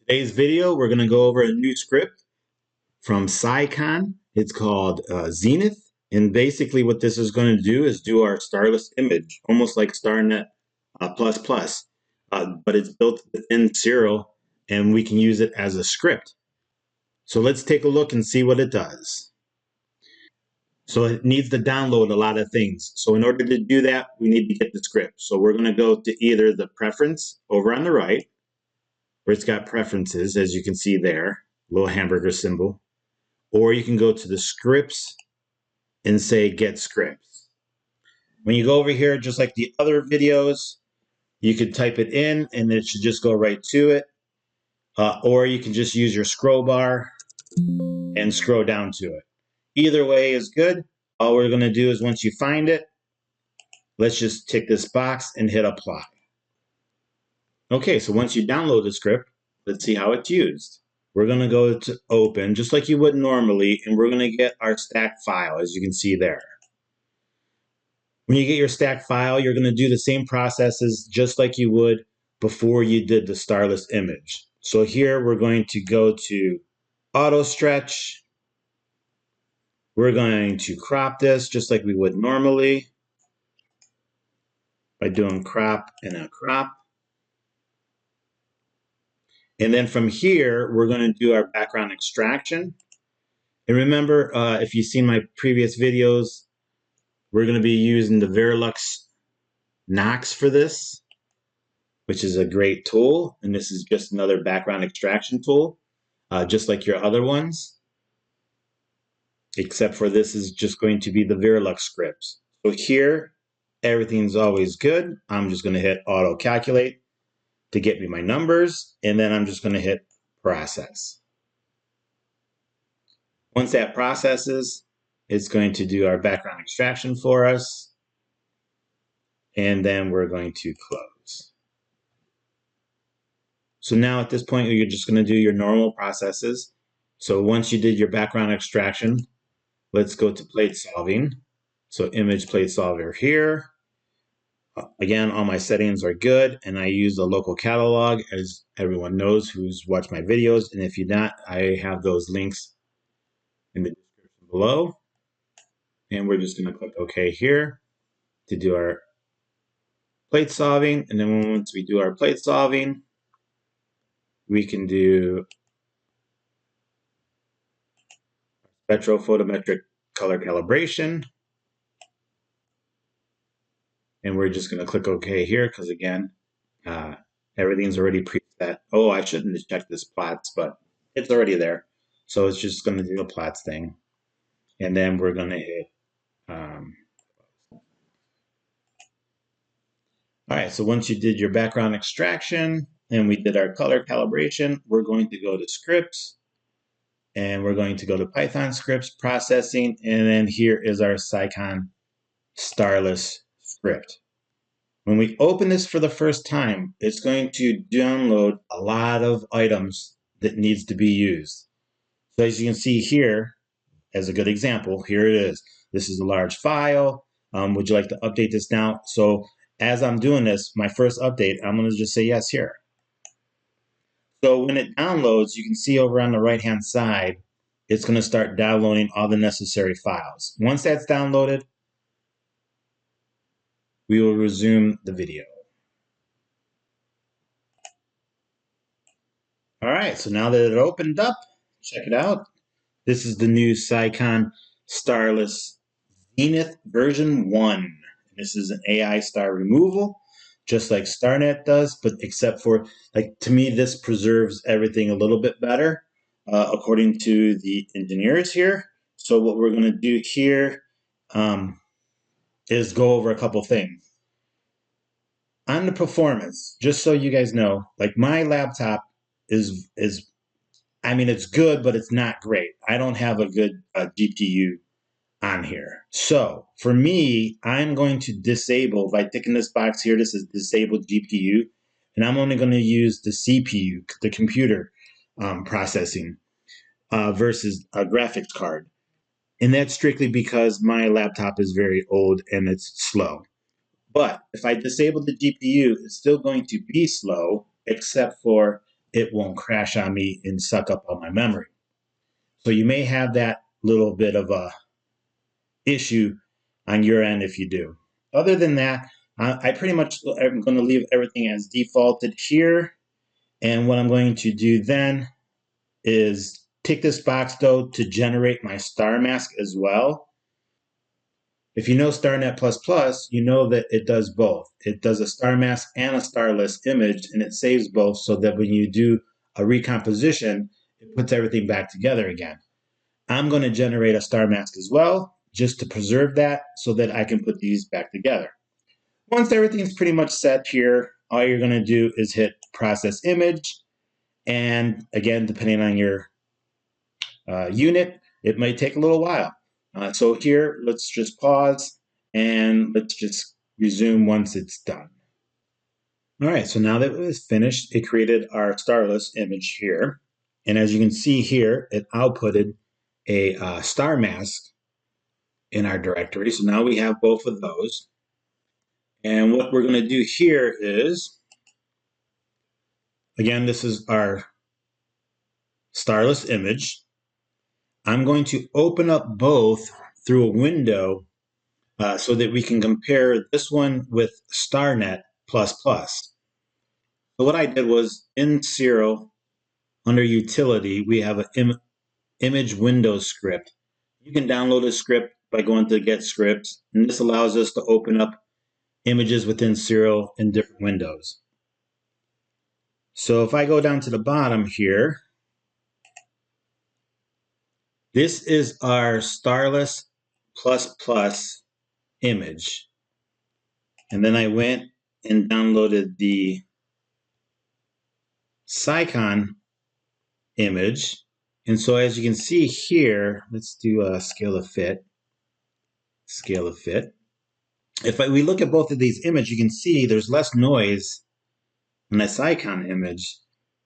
Today's video, we're going to go over a new script from SyQon. It's called Zenith. And basically what this is going to do is do our starless image, almost like StarNet++. But it's built within Siril, and we can use it as a script. So let's take a look and see what it does. So it needs to download a lot of things. So in order to do that, we need to get the script. So we're going to go to either the preference over on the right, where it's got preferences, as you can see there, little hamburger symbol. Or you can go to the scripts and say get scripts. When you go over here, just like the other videos, you could type it in and it should just go right to it. Or you can just use your scroll bar and scroll down to it. Either way is good. All we're going to do is once you find it, let's just tick this box and hit apply. Okay, so once you download the script, let's see how it's used. We're going to go to open, just like you would normally, and we're going to get our stack file, as you can see there. When you get your stack file, you're going to do the same processes just like you would before you did the starless image. So here we're going to go to auto stretch. We're going to crop this just like we would normally by doing crop and a crop. And then from here, we're going to do our background extraction. And remember, if you've seen my previous videos, we're going to be using the Verilux Knox for this, which is a great tool. And this is just another background extraction tool, just like your other ones, except for this is just going to be the Verilux scripts. So here, everything's always good. I'm just going to hit auto calculate to get me my numbers, and then I'm just going to hit process. Once that processes, it's going to do our background extraction for us, and then we're going to close. So now at this point, you're just going to do your normal processes. So once you did your background extraction, let's go to plate solving. So image plate solver here. Again, all my settings are good, and I use the local catalog, as everyone knows who's watched my videos. And if you're not, I have those links in the description below. And we're just going to click OK here to do our plate solving. And then once we do our plate solving, we can do spectral photometric color calibration. And we're just going to click OK here because, again, everything's already preset. Oh, I shouldn't have checked this plots, but it's already there. So it's just going to do a plots thing. And then we're going to hit. All right, so once you did your background extraction and we did our color calibration, we're going to go to scripts. And we're going to go to Python scripts, processing, and then here is our SyQon Starless script. When we open this for the first time, it's going to download a lot of items that needs to be used. So as you can see here, as a good example, here it is. This is a large file. Would you like to update this now? So as I'm doing this, my first update, I'm going to just say yes here. So when it downloads, you can see over on the right-hand side, it's going to start downloading all the necessary files. Once that's downloaded, we will resume the video. All right, so now that it opened up, check it out. This is the new SyQon Starless Zenith version 1. This is an AI star removal, just like StarNet does, but except for, like, to me, this preserves everything a little bit better, according to the engineers here. So what we're going to do here is go over a couple things. On the performance, just so you guys know, like my laptop is I mean, it's good, but it's not great. I don't have a good GPU on here. So for me, I'm going to disable, by ticking this box here, this is disabled GPU, and I'm only going to use the CPU, the computer processing, versus a graphics card. And that's strictly because my laptop is very old and it's slow. But if I disable the GPU, it's still going to be slow, except for it won't crash on me and suck up all my memory. So you may have that little bit of a issue on your end if you do. Other than that, I pretty much am going to leave everything as defaulted here. And what I'm going to do then is take this box though to generate my star mask as well. If you know StarNet++, you know that it does both. It does a star mask and a starless image, and it saves both so that when you do a recomposition, it puts everything back together again. I'm going to generate a star mask as well, just to preserve that so that I can put these back together. Once everything's pretty much set here, all you're going to do is hit Process Image. And again, depending on your unit, it might take a little while. So here, let's just pause and let's just resume once it's done. All right, so now that it was finished, it created our starless image here. And as you can see here, it outputted a star mask in our directory. So now we have both of those. And what we're going to do here is, again, this is our starless image. I'm going to open up both through a window so that we can compare this one with StarNet++. So what I did was in Siril, under Utility, we have an image window script. You can download a script by going to Get Scripts, and this allows us to open up images within Siril in different windows. So if I go down to the bottom here, this is our Starless++ image. And then I went and downloaded the SyQon image. And so as you can see here, let's do a scale of fit. Scale of fit. If we look at both of these images, you can see there's less noise in the SyQon image.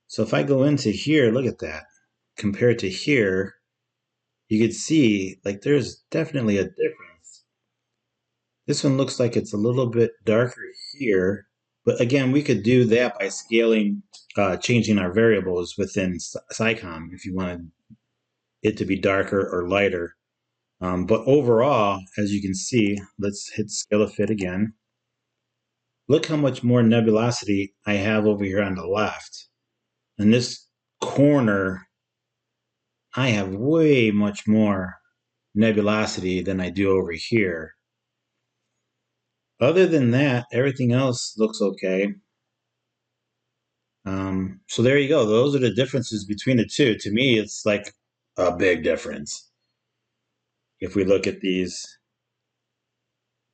So if I go into here, look at that. Compared to here, you could see like there's definitely a difference. This one looks like it's a little bit darker here, but again, we could do that by scaling, changing our variables within SyQon if you wanted it to be darker or lighter. But overall, as you can see, let's hit scale of fit again. Look how much more nebulosity I have over here on the left. In this corner, I have way much more nebulosity than I do over here. Other than that, everything else looks okay. So there you go. Those are the differences between the two. To me, it's like a big difference. If we look at these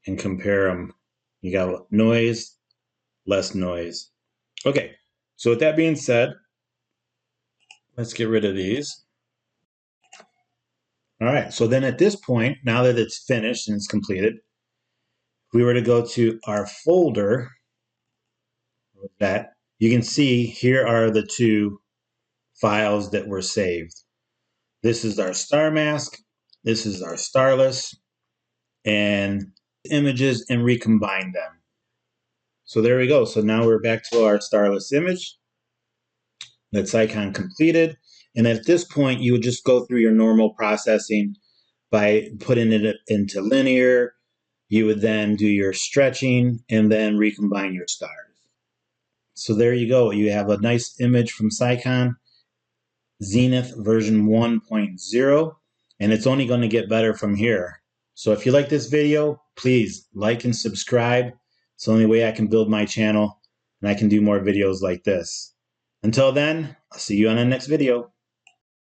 and compare them, you got noise, less noise. Okay, so with that being said, let's get rid of these. All right, so then at this point, now that it's finished and it's completed, if we were to go to our folder, that you can see here are the two files that were saved. This is our star mask, this is our starless, and images and recombine them. So there we go. So now we're back to our starless image. That's SyQon completed. And at this point, you would just go through your normal processing by putting it into linear. You would then do your stretching and then recombine your stars. So there you go. You have a nice image from SyQon Zenith version 1.0, and it's only going to get better from here. So if you like this video, please like and subscribe. It's the only way I can build my channel and I can do more videos like this. Until then, I'll see you on the next video.